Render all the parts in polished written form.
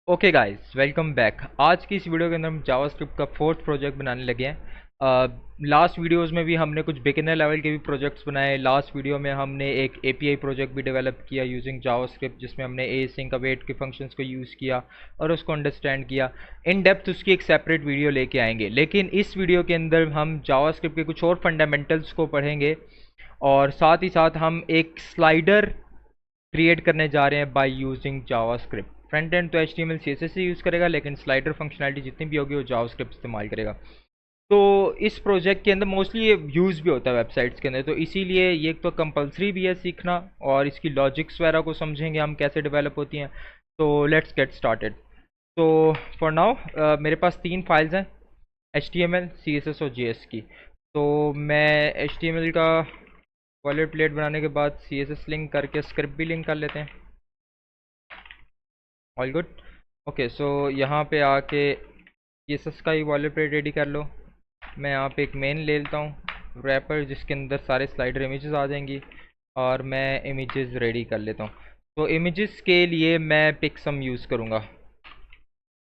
Okay guys, welcome back. आज की इस वीडियो के अंदर हम जावास्क्रिप्ट का फोर्थ प्रोजेक्ट बनाने लगे हैं। लास्ट वीडियोस में भी हमने कुछ बिगिनर लेवल के भी प्रोजेक्ट्स बनाए। लास्ट वीडियो में हमने एक एपीआई प्रोजेक्ट भी डेवलप किया यूजिंग जावास्क्रिप्ट, जिसमें हमने एसिंक अवेट के फंक्शंस को यूज़ किया और उसको अंडरस्टैंड किया। इन डेप्थ उसकी एक सेपरेट वीडियो लेके आएंगे, लेकिन इस वीडियो के अंदर हम जावास्क्रिप्ट के कुछ और फंडामेंटल्स को पढ़ेंगे और साथ ही साथ हम एक स्लाइडर क्रिएट करने जा रहे हैं by using JavaScript. Front end तो एचटीएमएल सीएसएस से यूज़ करेगा, लेकिन स्लाइडर फंक्शनैलिटी जितनी भी होगी वो जावास्क्रिप्ट इस्तेमाल करेगा। तो इस प्रोजेक्ट के अंदर मोस्टली ये यूज़ भी होता है वेबसाइट्स के अंदर, तो इसीलिए ये तो कंपलसरी भी है सीखना, और इसकी लॉजिक्स वगैरह को समझेंगे हम कैसे डेवलप होती हैं। तो लेट्स गेट स्टार्टेड। तो फॉर नाउ मेरे पास 3 फाइल्स हैं, HTML, CSS और JS की। तो मैं HTML का बॉयलर प्लेट बनाने के बाद CSS लिंक करके स्क्रिप्ट भी लिंक कर लेते हैं। All good. ओके, सो यहाँ पे आके CSS का ही बॉयलर प्लेट रेडी कर लो। मैं यहाँ पे एक मेन ले लेता हूँ रैपर, जिसके अंदर सारे स्लाइडर इमेजेस आ जाएंगी, और मैं इमेजेस रेडी कर लेता हूँ। तो इमेजेस के लिए मैं पिक्सम यूज़ करूँगा।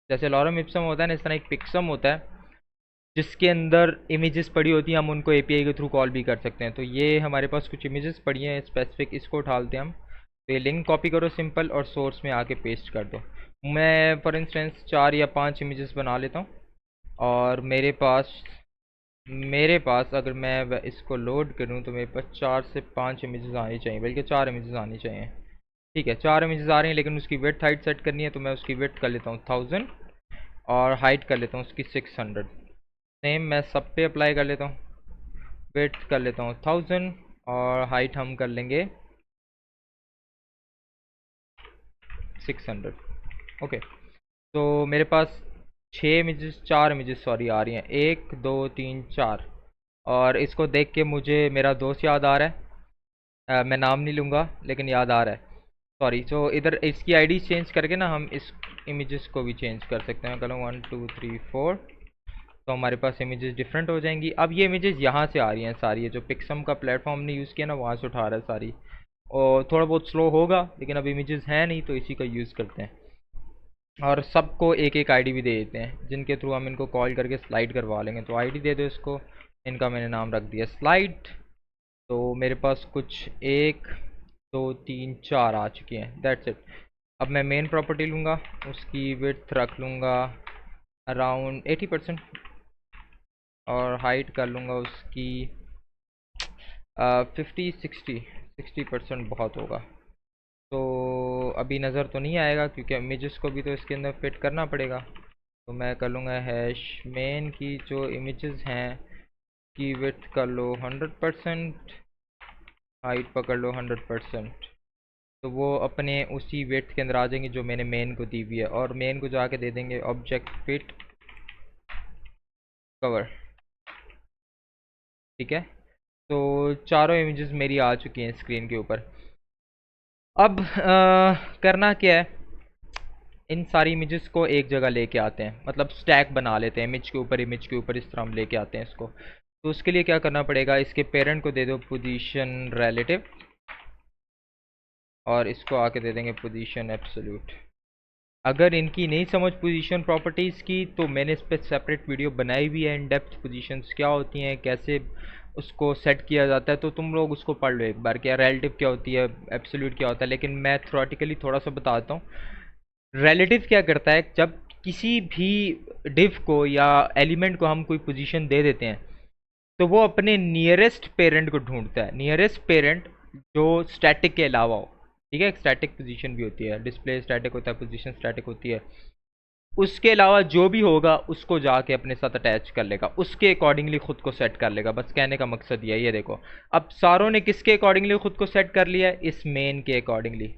जैसे लॉरम इप्सम होता है ना, इस तरह एक पिक्सम होता है जिसके अंदर इमेजेस पड़ी होती हैं, हम उनको एपीआई के थ्रू कॉल भी कर सकते हैं। तो ये हमारे पास कुछ इमेजेस पड़ी हैं स्पेसिफिक, इसको उठाते हैं हम। तो ये लिंक कॉपी करो सिंपल, और सोर्स में आके पेस्ट कर दो। मैं फॉर इंस्टेंस 4 या 5 इमेजेस बना लेता हूँ, और मेरे पास अगर मैं इसको लोड करूँ तो मेरे पास 4 से 5 इमेजेस आनी चाहिए, बल्कि 4 इमेजेस आनी चाहिए। ठीक है, 4 इमेजेस आ रही हैं, लेकिन उसकी विड्थ हाइट सेट करनी है, तो मैं उसकी विड्थ कर लेता हूँ 1000 और हाइट कर लेता हूँ उसकी 600। सेम मैं सब पे अप्लाई कर लेता हूँ। विड्थ कर लेता हूँ 1000 और हाइट हम कर लेंगे 600। ओके, तो मेरे पास 6 इमेजेस 4 इमेजेस सॉरी आ रही हैं, 1 2 3 4। और इसको देख के मुझे मेरा दोस्त याद आ रहा है। मैं नाम नहीं लूँगा, लेकिन याद आ रहा है। सॉरी, तो इधर इसकी आईडी चेंज करके ना हम इस इमेजेस को भी चेंज कर सकते हैं। करो 1 2 3 4, तो हमारे पास इमेजेस डिफरेंट हो जाएंगी। अब ये इमेजेस यहाँ से आ रही हैं सारी, ये जो पिक्सम का प्लेटफॉर्म हमने यूज़ किया ना, वहाँ से उठा रहा है सारी। और थोड़ा बहुत स्लो होगा, लेकिन अब इमेजेस हैं नहीं, तो इसी का यूज़ करते हैं। और सबको एक एक आईडी भी दे देते हैं, जिनके थ्रू हम इनको कॉल करके स्लाइड करवा लेंगे। तो आईडी दे दो इसको, इनका मैंने नाम रख दिया स्लाइड। तो मेरे पास कुछ 1 2 3 4 आ चुकी हैं, दैट्स इट। अब मैं मेन प्रॉपर्टी लूँगा, उसकी विड्थ रख लूँगा अराउंड 80%, और हाइट कर लूँगा उसकी 50 60 बहुत होगा। तो अभी नज़र तो नहीं आएगा, क्योंकि इमेजेस को भी तो इसके अंदर फिट करना पड़ेगा। तो मैं कर लूँगा हैश मेन की जो इमेजेस हैं की विड्थ कर लो 100%, हाइट पकड़ लो 100%। तो वो अपने उसी विड्थ के अंदर आ जाएंगे जो मैंने मेन को दी हुई है, और मेन को जाके दे देंगे ऑब्जेक्ट फिट कवर। ठीक है, तो चारों इमेजेस मेरी आ चुकी हैं स्क्रीन के ऊपर। अब करना क्या है, इन सारी इमेजेस को एक जगह लेके आते हैं, मतलब स्टैक बना लेते हैं, इमेज के ऊपर इमेज के ऊपर, इस तरह हम लेके आते हैं इसको। तो उसके लिए क्या करना पड़ेगा, इसके पेरेंट को दे दो पोजीशन रिलेटिव, और इसको आके दे देंगे पोजीशन एब्सोल्यूट। अगर इनकी नहीं समझ पोजीशन प्रॉपर्टीज़ की, तो मैंने इस पर सेपरेट वीडियो बनाई हुई है, इन डेप्थ पोजीशंस क्या होती हैं, कैसे उसको सेट किया जाता है। तो तुम लोग उसको पढ़ लो एक बार, क्या रिलेटिव क्या होती है, एब्सोल्यूट क्या होता है। लेकिन मैं थ्योरेटिकली थोड़ा सा बताता हूँ। रिलेटिव क्या करता है, जब किसी भी डिव को या एलिमेंट को हम कोई पोजीशन दे देते हैं, तो वो अपने नियरेस्ट पेरेंट को ढूंढता है। नियरेस्ट पेरेंट जो स्टैटिक के अलावा हो, ठीक है। एक स्टैटिक पोजीशन भी होती है, डिस्प्ले स्टैटिक होता है, पोजीशन स्टैटिक होती है। उसके अलावा जो भी होगा उसको जाके अपने साथ अटैच कर लेगा, उसके अकॉर्डिंगली खुद को सेट कर लेगा। बस कहने का मकसद यही है। देखो, अब सारों ने किसके अकॉर्डिंगली खुद को सेट कर लिया है, इस मेन के अकॉर्डिंगली,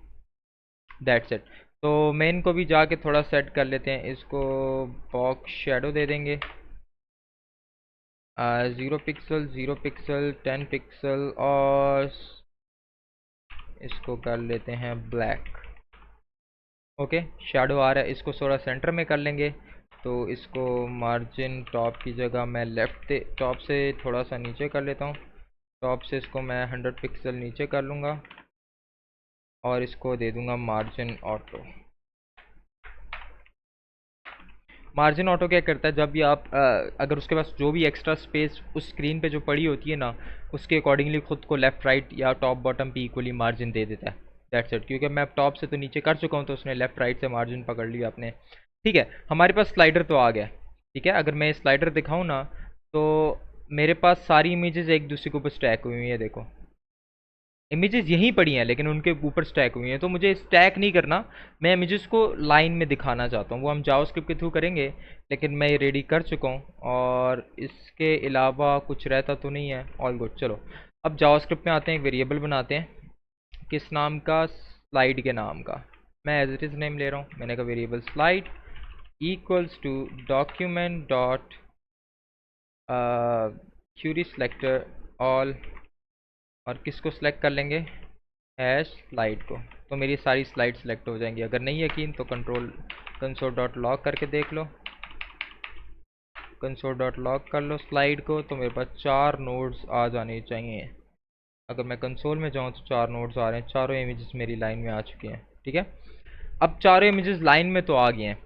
दैट्स इट। तो मेन को भी जाके थोड़ा सेट कर लेते हैं, इसको बॉक्स शेडो दे देंगे 0 पिक्सल 0 पिक्सल 10 पिक्सल, और इसको कर लेते हैं ब्लैक। ओके, शेडो आ रहा है, इसको थोड़ा सेंटर में कर लेंगे। तो इसको मार्जिन टॉप की जगह मैं लेफ्ट टॉप से थोड़ा सा नीचे कर लेता हूँ। टॉप से इसको मैं 100 पिक्सल नीचे कर लूँगा, और इसको दे दूँगा मार्जिन ऑटो। मार्जिन ऑटो क्या करता है, जब भी आप अगर उसके पास जो भी एक्स्ट्रा स्पेस उस स्क्रीन पे जो पड़ी होती है ना, उसके अकॉर्डिंगली खुद को लेफ़्ट राइट या टॉप बॉटम पे इक्वली मार्जिन दे देता है। That's it. क्योंकि मैं टॉप से तो नीचे कर चुका हूँ, तो उसने लेफ़्ट राइट से मार्जिन पकड़ लिया अपने। ठीक है, हमारे पास स्लाइडर तो आ गया। ठीक है, अगर मैं स्लाइडर दिखाऊँ ना, तो मेरे पास सारी इमेजेस एक दूसरे के ऊपर स्टैक हुई हुई है। देखो, इमेजेस यहीं पड़ी हैं लेकिन उनके ऊपर स्टैक हुई हैं। तो मुझे स्टैक नहीं करना, मैं इमेजेस को लाइन में दिखाना चाहता हूँ। वो हम जावास्क्रिप्ट के थ्रू करेंगे, लेकिन मैं ये रेडी कर चुका हूँ। और इसके अलावा कुछ रहता तो नहीं है। All good. चलो अब जावास्क्रिप्ट में आते हैं, एक वेरिएबल बनाते हैं। किस नाम का? स्लाइड के नाम का। मैं एज इट इज़ नेम ले रहा हूँ। मैंने कहा variable slide equals to document dot query selector all, और किसको सिलेक्ट कर लेंगे? हैश स्लाइड को। तो मेरी सारी स्लाइड सिलेक्ट हो जाएंगी। अगर नहीं यकीन तो कंसोल डॉट लॉग करके देख लो। कंसोल डॉट लॉग कर लो स्लाइड को, तो मेरे पास 4 नोड्स आ जाने चाहिए। अगर मैं कंसोल में जाऊँ तो 4 नोड्स आ रहे हैं, चारों इमेजेस मेरी लाइन में आ चुकी हैं। ठीक है, अब चारों इमेजेस लाइन में तो आ गए हैं,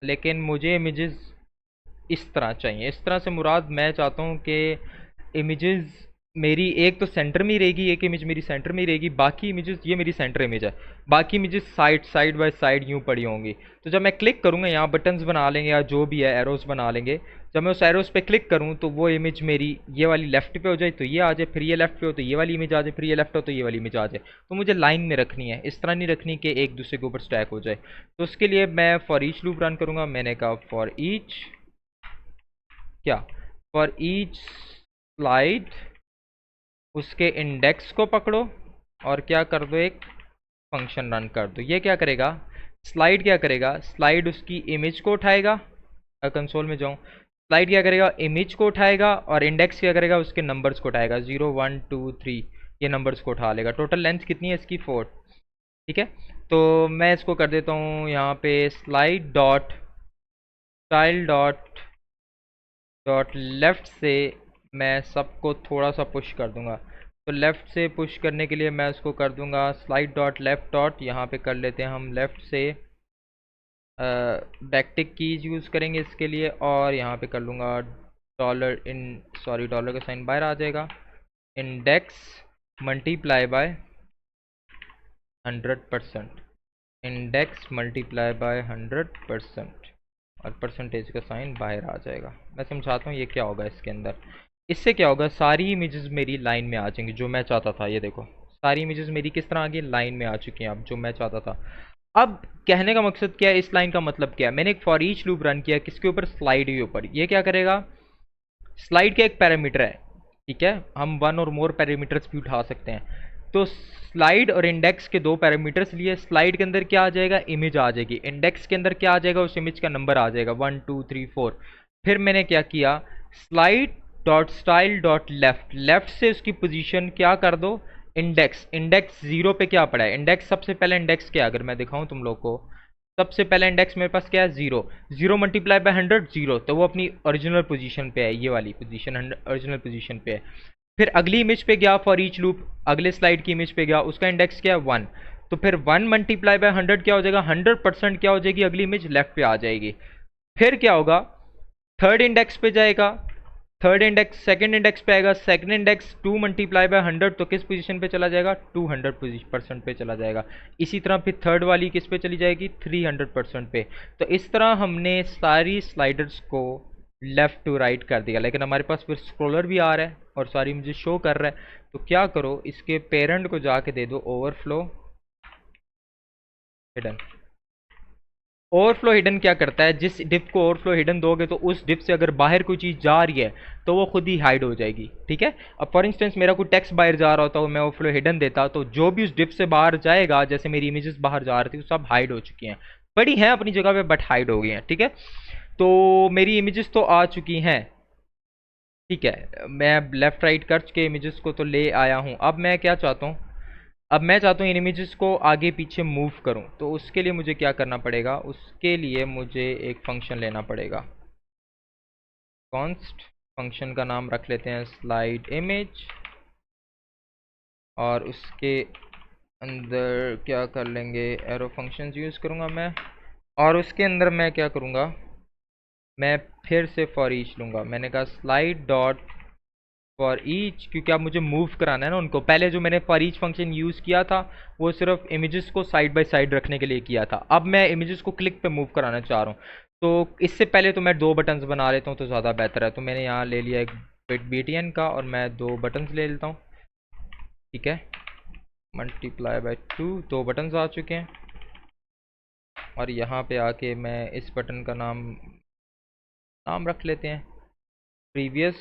लेकिन मुझे इमेजेस इस तरह चाहिए। इस तरह से मुराद, मैं चाहता हूँ कि इमेजेस मेरी एक तो सेंटर में ही रहेगी, एक इमेज मेरी सेंटर में ही रहेगी, बाकी इमेजेस, ये मेरी सेंटर इमेज है, बाकी इमेजेस साइड बाय साइड यूँ पड़ी होंगी। तो जब मैं क्लिक करूँगा, यहाँ बटन्स बना लेंगे या जो भी है एरोस बना लेंगे। जब मैं उस एरोस पे क्लिक करूँ तो वो इमेज मेरी ये वाली लेफ्ट पे हो जाए तो ये आ जाए, फिर ये लेफ्ट पे हो तो ये वाली इमेज आ जाए, फिर ये लेफ्ट हो तो ये वाली इमेज आ जाए। तो मुझे लाइन में रखनी है, इस तरह नहीं रखनी कि एक दूसरे के ऊपर स्टैक हो जाए। तो उसके लिए मैं फॉर ईच लूप रन करूँगा। मैंने कहा फॉर ईच क्या? फॉर ईच स्लाइड, उसके इंडेक्स को पकड़ो और क्या कर दो, एक फंक्शन रन कर दो। ये क्या करेगा? स्लाइड क्या करेगा? स्लाइड उसकी इमेज को उठाएगा। कंसोल में जाऊँ, स्लाइड क्या करेगा? इमेज को उठाएगा, और इंडेक्स क्या करेगा? उसके नंबर्स को उठाएगा, 0 1 2 3, ये नंबर्स को उठा लेगा। टोटल लेंथ कितनी है इसकी? 4। ठीक है, तो मैं इसको कर देता हूँ यहाँ पे slide dot style dot dot left से मैं सबको थोड़ा सा पुश कर दूंगा। तो लेफ़्ट से पुश करने के लिए मैं इसको कर दूंगा स्लाइड डॉट लेफ़्ट डॉट, यहाँ पे कर लेते हैं हम लेफ़्ट से बैकटिक कीज यूज़ करेंगे इसके लिए, और यहाँ पे कर लूँगा डॉलर इन, सॉरी डॉलर का साइन बाहर आ जाएगा, index multiply by 100%, index multiply by 100%, और परसेंटेज का साइन बाहर आ जाएगा। मैं समझाता हूँ ये क्या होगा इसके अंदर। इससे क्या होगा, सारी इमेजेस मेरी लाइन में आ जाएंगी जो मैं चाहता था। ये देखो, सारी इमेजेस मेरी किस तरह आ गई? लाइन में आ चुकी हैं अब, जो मैं चाहता था। अब कहने का मकसद क्या है, इस लाइन का मतलब क्या है? मैंने एक फॉर ईच लूप रन किया, किसके ऊपर? स्लाइड के ऊपर। ये क्या करेगा? स्लाइड का एक पैरामीटर है, ठीक है, हम 1 और मोर पैरामीटर्स भी उठा सकते हैं। तो स्लाइड और इंडेक्स के 2 पैरामीटर्स लिए। स्लाइड के अंदर क्या आ जाएगा? इमेज आ जाएगी। इंडेक्स के अंदर क्या आ जाएगा? उस इमेज का नंबर आ जाएगा, 1 2 3 4। फिर मैंने क्या किया? Slide dot style dot left, left से उसकी पोजीशन क्या कर दो? इंडेक्स, इंडेक्स 0 पे क्या पड़ा है? इंडेक्स सबसे पहले इंडेक्स क्या, अगर मैं दिखाऊं तुम लोग को, सबसे पहला इंडेक्स मेरे पास क्या है? 0। 0 मल्टीप्लाई बाय 100, 0, तो वो अपनी ओरिजिनल पोजीशन पे है, ये वाली पोजीशन ओरिजिनल पोजीशन पे है। फिर अगली इमेज पे गया फॉर ईच लूप, अगले स्लाइड की इमेज पे गया, उसका इंडेक्स क्या है? 1। तो फिर 1 मल्टीप्लाई बाय 100 क्या हो जाएगा? 100% क्या हो जाएगी? अगली इमेज लेफ्ट पे आ जाएगी। फिर क्या होगा? थर्ड इंडेक्स पे जाएगा, थर्ड इंडेक्स सेकंड इंडेक्स पे आएगा, सेकंड इंडेक्स 2 मल्टीप्लाई बाय 100, तो किस पोजीशन पे चला जाएगा? 200% पे चला जाएगा। इसी तरह फिर थर्ड वाली किस पे चली जाएगी? 300% पे। तो इस तरह हमने सारी स्लाइडर्स को लेफ़्ट टू राइट कर दिया, लेकिन हमारे पास फिर स्क्रोलर भी आ रहा है और सारी मुझे शो कर रहा है। तो क्या करो, इसके पेरेंट को जाके दे दो ओवरफ्लो हिडन। ओवरफ्लो हिडन क्या करता है? जिस डिप को ओवरफ्लो हिडन दोगे तो उस डिप से अगर बाहर कोई चीज़ जा रही है तो वो खुद ही हाइड हो जाएगी। ठीक है, अब फॉर इंस्टेंस मेरा कोई टेक्स्ट बाहर जा रहा होता है, मैं ओवरफ्लो हिडन देता तो जो भी उस डिप से बाहर जाएगा, जैसे मेरी इमेजेस बाहर जा रही थी, वो सब हाइड हो चुकी हैं, पड़ी हैं अपनी जगह पे बट हाइड हो गई हैं। ठीक है, तो मेरी इमेजेस तो आ चुकी हैं। ठीक है, मैं लेफ़्ट राइट कर के इमेजेस को तो ले आया हूँ। अब मैं क्या चाहता हूँ? अब मैं चाहता हूँ इन इमेजेस को आगे पीछे मूव करूँ, तो उसके लिए मुझे क्या करना पड़ेगा? उसके लिए मुझे एक फंक्शन लेना पड़ेगा। कॉन्स्ट फंक्शन का नाम रख लेते हैं स्लाइड इमेज, और उसके अंदर क्या कर लेंगे? एरो फंक्शंस यूज़ करूँगा मैं, और उसके अंदर मैं क्या करूँगा? मैं फिर से फॉर ईच लूँगा। मैंने कहा स्लाइड डॉट फॉर ईच, क्योंकि अब मुझे मूव कराना है ना उनको। पहले जो मैंने फॉर ईच फंक्शन यूज़ किया था वो सिर्फ इमेजेस को साइड बाय साइड रखने के लिए किया था। अब मैं इमेजेस को क्लिक पे मूव कराना चाह रहा हूँ। तो इससे पहले तो मैं दो बटन्स बना लेता हूँ तो ज़्यादा बेहतर है। तो मैंने यहाँ ले लिया एक बिट BTN का और मैं दो बटन्स ले लेता हूँ। ठीक है, मल्टीप्लाई बाय 2, दो बटन्स आ चुके हैं। और यहाँ पे आके मैं इस बटन का नाम रख लेते हैं प्रीवियस,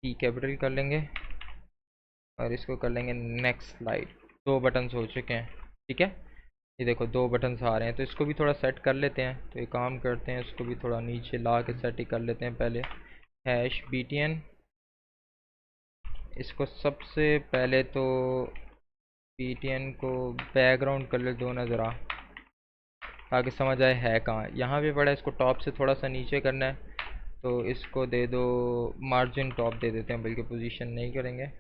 की कैपिटल कर लेंगे और इसको कर लेंगे नेक्स्ट स्लाइड। दो बटन्स हो चुके हैं। ठीक है, ये देखो दो बटन्स आ रहे हैं। तो इसको भी थोड़ा सेट कर लेते हैं। तो एक काम करते हैं, इसको भी थोड़ा नीचे ला के सेट ही कर लेते हैं पहले। हैश BTN, इसको सबसे पहले तो BTN को बैकग्राउंड कलर दो ना ज़रा, ताकि समझ आए है कहाँ। यहाँ पे पड़ा है, इसको टॉप से थोड़ा सा नीचे करना है। तो इसको दे दो मार्जिन टॉप दे देते हैं, बल्कि पोजीशन नहीं करेंगे।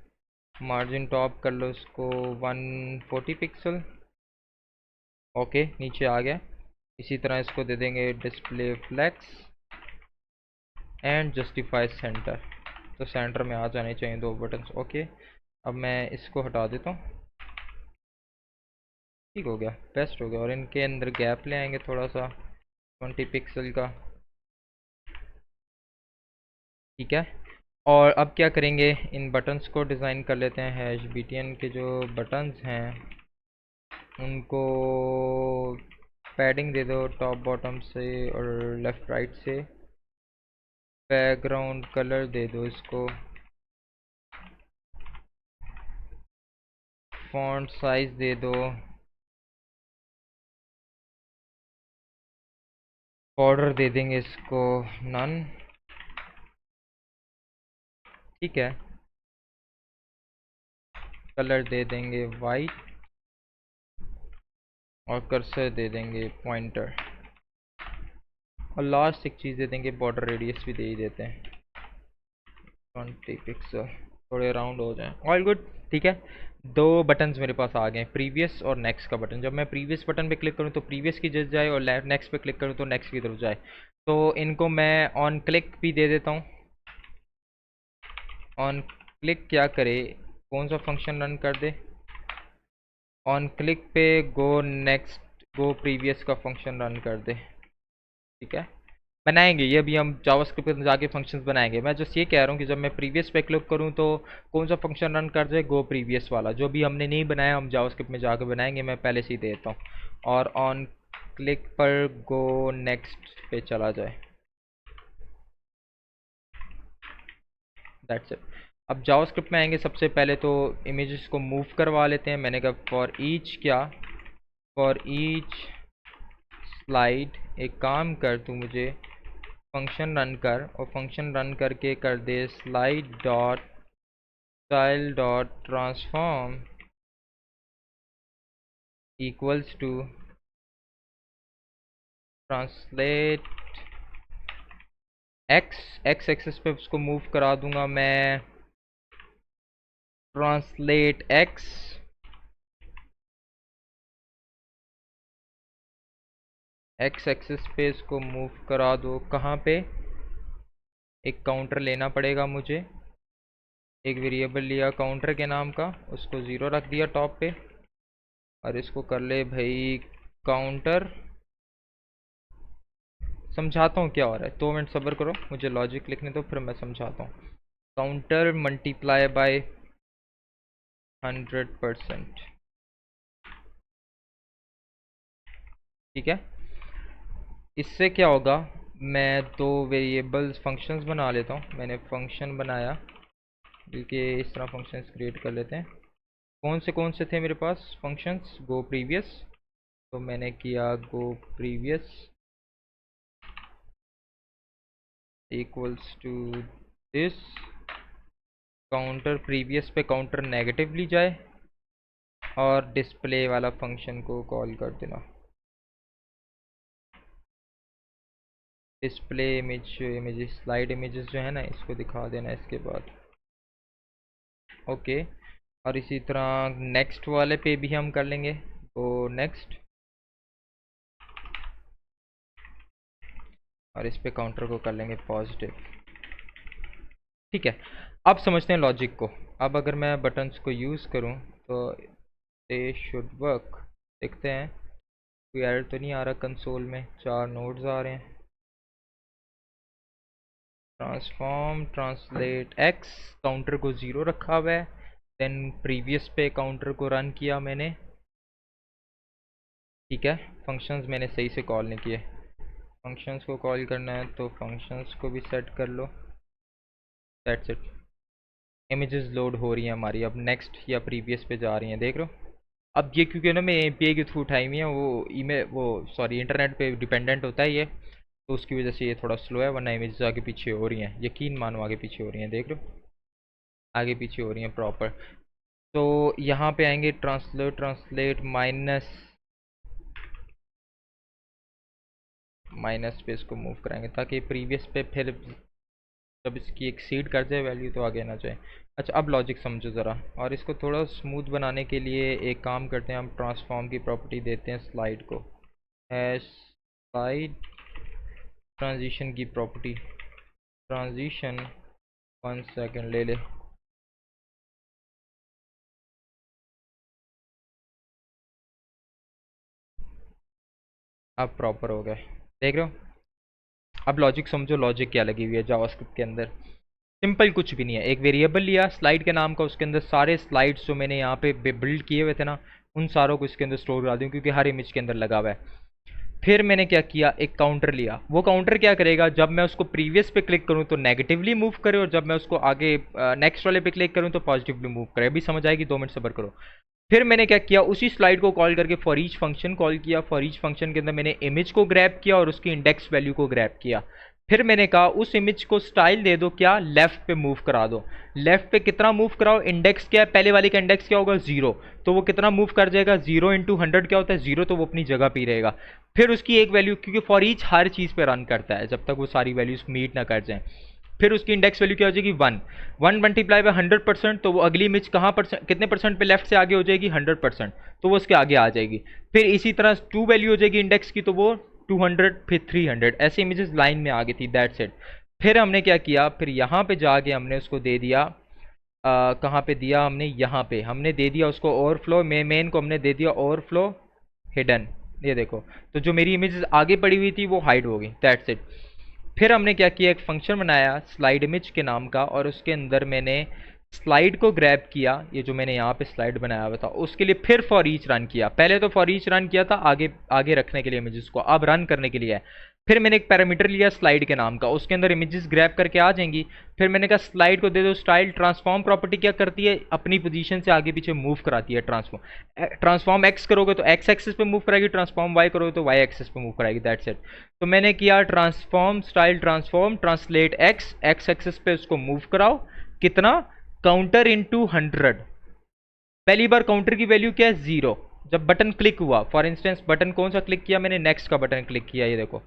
मार्जिन टॉप कर लो इसको 140 पिक्सल। ओके, नीचे आ गया। इसी तरह इसको दे देंगे display flex and justify center. तो सेंटर में आ जाने चाहिए दो बटन्स। ओके, अब मैं इसको हटा देता हूँ। ठीक हो गया, बेस्ट हो गया। और इनके अंदर गैप ले आएंगे थोड़ा सा 20 पिक्सल का। ठीक है, और अब क्या करेंगे, इन बटन्स को डिज़ाइन कर लेते हैं। हैश BTN के जो बटन्स हैं उनको पैडिंग दे दो टॉप बॉटम से और लेफ़्ट राइट से। बैकग्राउंड कलर दे दो इसको, फॉन्ट साइज दे दो, बॉर्डर दे देंगे इसको नन। ठीक है, कलर दे देंगे वाइट और कर्सर दे देंगे पॉइंटर। और लास्ट एक चीज़ दे देंगे, बॉर्डर रेडियस भी दे ही देते हैं 20 पिक्सल, थोड़े राउंड हो जाएं। All good. ठीक है, दो बटन्स मेरे पास आ गए, प्रीवियस और नेक्स्ट का बटन। जब मैं प्रीवियस बटन पे क्लिक करूँ तो प्रीवियस की जगह जाए, और नेक्स्ट पे क्लिक करूँ तो नेक्स्ट की तरफ जाए। तो इनको मैं ऑन क्लिक भी दे देता हूँ। ऑन क्लिक क्या करे, कौन सा फंक्शन रन कर दे, ऑन क्लिक पे गो नेक्स्ट गो प्रीवियस का फंक्शन रन कर दे। ठीक है, बनाएंगे ये भी हम जावास्क्रिप्ट में जाके फंक्शंस बनाएंगे। मैं जस्ट ये कह रहा हूँ कि जब मैं प्रीवियस पे क्लिक करूँ तो कौन सा फंक्शन रन कर जाए, गो प्रीवियस वाला। जो भी हमने नहीं बनाया हम जावास्क्रिप्ट में जाके बनाएंगे। मैं पहले से ही देता हूँ। और ऑन क्लिक पर गो नेक्स्ट पे चला जाए। That's it. अब जावास्क्रिप्ट में आएंगे, सबसे पहले तो इमेजेस को मूव करवा लेते हैं। मैंने कहा फॉर ईच, क्या फॉर ईच स्लाइड, एक काम कर तू मुझे फंक्शन रन कर, और फंक्शन रन करके कर दे slide dot style dot transform equals to translate X. X axis पे उसको मूव करा दूंगा मैं ट्रांसलेट एक्स। एक्स एक्सेस पे इसको मूव करा दो, कहाँ पे, एक काउंटर लेना पड़ेगा मुझे। एक वेरिएबल लिया काउंटर के नाम का, उसको 0 रख दिया टॉप पे। और इसको कर ले भाई काउंटर। समझाता हूँ क्या हो रहा है, 2 मिनट सब्र करो, मुझे लॉजिक लिखने दो फिर मैं समझाता हूँ। Counter multiply by 100%। ठीक है, इससे क्या होगा, मैं दो वेरिएबल्स फंक्शंस बना लेता हूँ। मैंने फंक्शन बनाया, बल्कि इस तरह फंक्शंस क्रिएट कर लेते हैं। कौन से थे मेरे पास फंक्शंस, गो प्रीवियस। तो मैंने किया go previous equals to this counter. Previous पे काउंटर नेगेटिवली जाए और डिस्प्ले वाला फंक्शन को कॉल कर देना। Display image, images slide images जो है ना, इसको दिखा देना इसके बाद। ओके, और इसी तरह नेक्स्ट वाले पे भी हम कर लेंगे। तो नेक्स्ट और इस पे काउंटर को कर लेंगे पॉजिटिव। ठीक है, अब समझते हैं लॉजिक को। अब अगर मैं बटन्स को यूज़ करूं तो दे शुड वर्क। देखते हैं कोई एरर तो नहीं आ रहा कंसोल में। 4 नोड्स आ रहे हैं। ट्रांसफॉर्म ट्रांसलेट एक्स, काउंटर को 0 रखा हुआ है। देन प्रीवियस पे काउंटर को रन किया मैंने। ठीक है, फंक्शंस मैंने सही से कॉल नहीं किए। फंक्शंस को कॉल करना है तो फंक्शंस को भी सेट कर लो। That's it. इमेजेस लोड हो रही हैं हमारी, अब नेक्स्ट या प्रीवियस पे जा रही हैं, देख लो। अब ये क्योंकि ना मैं एपीआई के थ्रू उठाई हुई है, वो ईमेल वो सॉरी इंटरनेट पे डिपेंडेंट होता है ये, तो उसकी वजह से ये थोड़ा स्लो है, वरना इमेजेस आगे पीछे हो रही हैं, यकीन मानो आगे पीछे हो रही हैं, देख लो आगे पीछे हो रही हैं प्रॉपर। तो यहाँ पे आएंगे ट्रांसलेट ट्रांसलेट माइनस पे इसको मूव कराएंगे ताकि प्रीवियस पे फिर जब इसकी एक्सीड कर जाए वैल्यू तो आगे ना जाए। अच्छा, अब लॉजिक समझो ज़रा, और इसको थोड़ा स्मूथ बनाने के लिए एक काम करते हैं, हम ट्रांसफॉर्म की प्रॉपर्टी देते हैं स्लाइड को। हैश स्लाइड ट्रांजिशन की प्रॉपर्टी, ट्रांजिशन 1 सेकेंड ले ले। अब प्रॉपर हो गए, देख रहे हो। अब लॉजिक समझो, लॉजिक क्या लगी हुई है जावास्क्रिप्ट के अंदर। सिंपल कुछ भी नहीं है, एक वेरिएबल लिया स्लाइड के नाम का, उसके अंदर सारे स्लाइड्स जो मैंने यहाँ पे बिल्ड किए हुए थे ना, उन सारों को इसके अंदर स्टोर करा दूँ क्योंकि हर इमेज के अंदर लगा हुआ है। फिर मैंने क्या किया, एक काउंटर लिया। वो काउंटर क्या करेगा, जब मैं उसको प्रीवियस पे क्लिक करूँ तो नेगेटिवली मूव करे, और जब मैं उसको आगे नेक्स्ट वाले पे क्लिक करूँ तो पॉजिटिवली मूव करे। अभी समझ आएगी, 2 मिनट सब्र करो। फिर मैंने क्या किया, उसी स्लाइड को कॉल करके फॉर ईच फंक्शन कॉल किया। फॉर ईच फंक्शन के अंदर मैंने इमेज को ग्रैब किया और उसकी इंडेक्स वैल्यू को ग्रैब किया। फिर मैंने कहा उस इमेज को स्टाइल दे दो, क्या, लेफ्ट पे मूव करा दो। लेफ्ट पे कितना मूव कराओ, इंडेक्स क्या है, पहले वाले का इंडेक्स क्या होगा, 0, तो वो कितना मूव कर जाएगा, 0 इंटू 100 क्या होता है, 0, तो वो अपनी जगह पे ही रहेगा। फिर उसकी एक वैल्यू, क्योंकि फॉर ईच हर चीज़ पे रन करता है जब तक वो सारी वैल्यूज मीट ना कर जाए। फिर उसकी इंडेक्स वैल्यू क्या हो जाएगी, 1। 1 मल्टीप्लाई बाय 100%, तो वो अगली इमेज कहाँ परसेंट, कितने परसेंट पे लेफ्ट से आगे हो जाएगी, 100%, तो वो उसके आगे आ जाएगी। फिर इसी तरह 2 वैल्यू हो जाएगी इंडेक्स की, तो वो 200, फिर 300, ऐसे इमेजेस लाइन में आ गई थी। That's it. फिर हमने क्या किया, फिर यहाँ पे जाके हमने उसको दे दिया, कहाँ पे दिया हमने, यहाँ पे हमने दे दिया उसको ओवरफ्लो, मेन को हमने दे दिया ओवरफ्लो हिडन। ये देखो, तो जो मेरी इमेजेस आगे पड़ी हुई थी वो हाइड हो गई। That's it. फिर हमने क्या किया, एक फंक्शन बनाया स्लाइड इमेज के नाम का, और उसके अंदर मैंने स्लाइड को ग्रैब किया, ये जो मैंने यहाँ पे स्लाइड बनाया हुआ था उसके लिए। फिर फॉर ईच रन किया, पहले तो फॉर ईच रन किया था आगे आगे रखने के लिए इमेजेस को, अब रन करने के लिए है। फिर मैंने एक पैरामीटर लिया स्लाइड के नाम का, उसके अंदर इमेजेस ग्रैब करके आ जाएंगी। फिर मैंने कहा स्लाइड को दे दो स्टाइल। ट्रांसफॉर्म प्रॉपर्टी क्या करती है, अपनी पोजीशन से आगे पीछे मूव कराती है। ट्रांसफॉर्म एक्स करोगे तो एक्स एक्सिस पे मूव कराएगी, ट्रांसफॉर्म वाई करोगे तो वाई एक्सिस पे मूव कराएगी। That's it. तो मैंने किया transform style transform translate X, x axis पे उसको मूव कराओ, कितना, काउंटर इंटू 100। पहली बार काउंटर की वैल्यू क्या है, 0। जब बटन क्लिक हुआ, फॉर इंस्टेंस बटन कौन सा क्लिक किया मैंने, नेक्स्ट का बटन क्लिक किया, ये देखो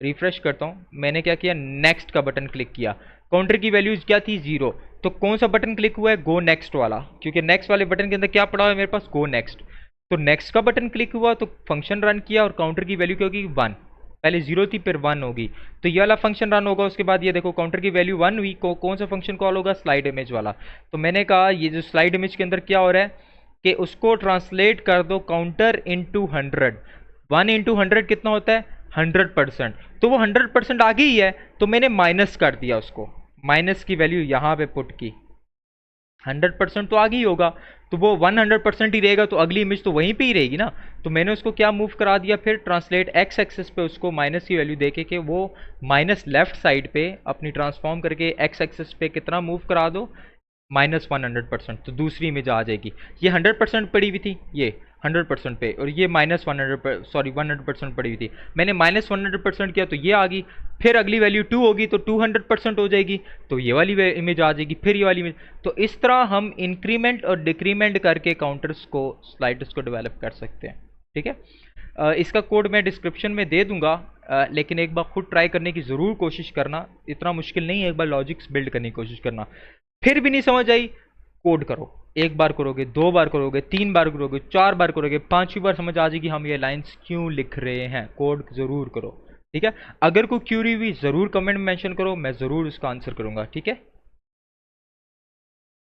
रिफ्रेश करता हूँ, मैंने क्या किया, नेक्स्ट का बटन क्लिक किया। काउंटर की वैल्यूज क्या थी, 0। तो कौन सा बटन क्लिक हुआ है, गो नेक्स्ट वाला, क्योंकि नेक्स्ट वाले बटन के अंदर क्या पड़ा हुआ है मेरे पास, गो नेक्स्ट। तो नेक्स्ट का बटन क्लिक हुआ तो फंक्शन रन किया, और काउंटर की वैल्यू क्या होगी, 1। पहले 0 थी फिर 1 होगी, तो ये वाला फंक्शन रन होगा। उसके बाद ये देखो काउंटर की वैल्यू 1 हुई, कौन सा फंक्शन कॉल होगा, स्लाइड इमेज वाला। तो मैंने कहा ये जो स्लाइड इमेज के अंदर क्या हो रहा है कि उसको ट्रांसलेट कर दो काउंटर इंटू 100। 1 इंटू 100 कितना होता है, 100%। तो वो 100% आ गई है, तो मैंने माइनस कर दिया उसको, माइनस की वैल्यू यहाँ पे पुट की। 100% तो आ गई होगा, तो वो 100% ही रहेगा, तो अगली इमेज तो वहीं पे ही रहेगी ना। तो मैंने उसको क्या मूव करा दिया, फिर ट्रांसलेट एक्स एक्सिस पे उसको माइनस की वैल्यू देके कि वो माइनस लेफ्ट साइड पे अपनी ट्रांसफॉर्म करके एक्स एक्सिस पे कितना मूव करा दो, -100%, तो दूसरी इमेज आ जाएगी। ये 100% पड़ी हुई थी, ये 100% पे, और ये -100% पड़ी हुई थी। मैंने -100% किया तो ये आ गई। फिर अगली वैल्यू 2 होगी तो 200% हो जाएगी, तो ये वाली इमेज आ जाएगी, फिर ये वाली इमेज। तो इस तरह हम इंक्रीमेंट और डिक्रीमेंट करके काउंटर्स को, स्लाइडर्स को डेवलप कर सकते हैं। ठीक है, इसका कोड मैं डिस्क्रिप्शन में दे दूंगा, लेकिन एक बार खुद ट्राई करने की ज़रूर कोशिश करना, इतना मुश्किल नहीं है, एक बार लॉजिक्स बिल्ड करने की कोशिश करना। फिर भी नहीं समझ आई, कोड करो, एक बार करोगे, 2 बार करोगे, 3 बार करोगे, 4 बार करोगे, 5वीं बार समझ आ जाएगी हम ये लाइंस क्यों लिख रहे हैं। कोड ज़रूर करो। ठीक है। अगर कोई क्यूरी हुई ज़रूर कमेंट में मेंशन करो, मैं ज़रूर उसका आंसर करूँगा, ठीक है।